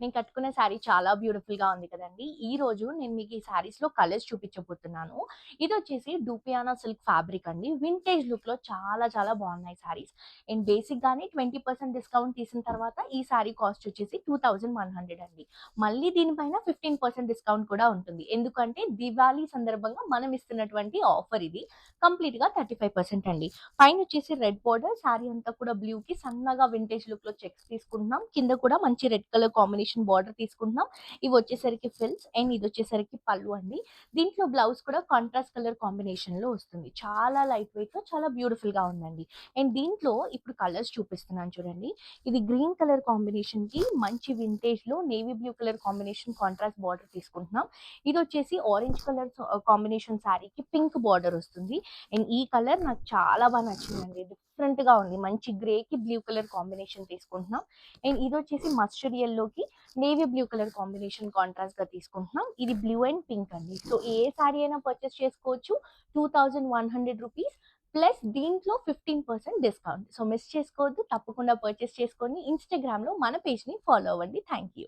నేను కట్టుకున్న శారీ చాలా బ్యూటిఫుల్‌గా ఉంది కదండీ! ఈరోజు నేను మీకు ఈ శారీస్‌లో కలర్స్ చూపించబోతున్నాను. ఇదొచ్చేసి డూపియానా సిల్క్ ఫ్యాబ్రిక్ అండి. వింటేజ్ లుక్‌లో చాలా చాలా బాగున్నాయి శారీస్. అండ్ బేసిక్‌గానే 20% డిస్కౌంట్ తీసిన తర్వాత ఈ శారీ కాస్ట్ వచ్చేసి 2100 అండి. మళ్ళీ దీనిపైన 15% డిస్కౌంట్ కూడా ఉంటుంది. ఎందుకంటే దివాళీ సందర్భంగా మనం ఇస్తున్నటువంటి ఆఫర్ ఇది. కంప్లీట్‌గా 35% అండి. పైనొచ్చేసి రెడ్ బోర్డర్, శారీ అంతా కూడా బ్లూకి సన్నగా వింటేజ్ లుక్‌లో చెక్స్ తీసుకుంటున్నాం. కింద కూడా మంచి రెడ్ కలర్ కాంబినేషన్ బార్డర్ తీసుకుంటున్నాం. ఇవొచ్చేసరికి ఫ్రిల్స్ అండ్ ఇదొచ్చేసరికి పళ్ళు అండి. దీంట్లో బ్లౌజ్ కూడా కాంట్రాస్ట్ కలర్ కాంబినేషన్‌లో వస్తుంది. చాలా లైట్ వెయిట్‌లో చాలా బ్యూటిఫుల్‌గా ఉందండి. అండ్ దీంట్లో ఇప్పుడు కలర్స్ చూపిస్తున్నాను చూడండి. ఇది గ్రీన్ కలర్ కాంబినేషన్‌కి మంచి వింటేజ్‌లో navy blue colour combination contrast border తీసుకుంటున్నాం. ఇదొచ్చేసి ఆరెంజ్ కలర్ కాంబినేషన్ శారీకి పింక్ బార్డర్ వస్తుంది. అండ్ ఈ కలర్ నాకు చాలా బాగా నచ్చిందండి. డిఫరెంట్‌గా ఉంది. మంచి గ్రేకి బ్లూ కలర్ కాంబినేషన్ తీసుకుంటున్నాం. అండ్ ఇదొచ్చేసి మస్టర్డ్ యెల్లోకి నేవీ బ్లూ కలర్ కాంబినేషన్ కాంట్రాస్ట్‌గా తీసుకుంటున్నాం. ఇది బ్లూ అండ్ పింక్ అండి. సో ఏ సారీ అయినా పర్చేస్ చేసుకోవచ్చు. 2100 రూపీస్ ప్లస్ దీంట్లో 15% డిస్కౌంట్. సో మిస్ చేసుకోవద్దు. తప్పకుండా పర్చేస్ చేసుకొని ఇన్‌స్టాగ్రామ్‌లో మన పేజ్‌ని ఫాలో అవ్వండి. Thank you.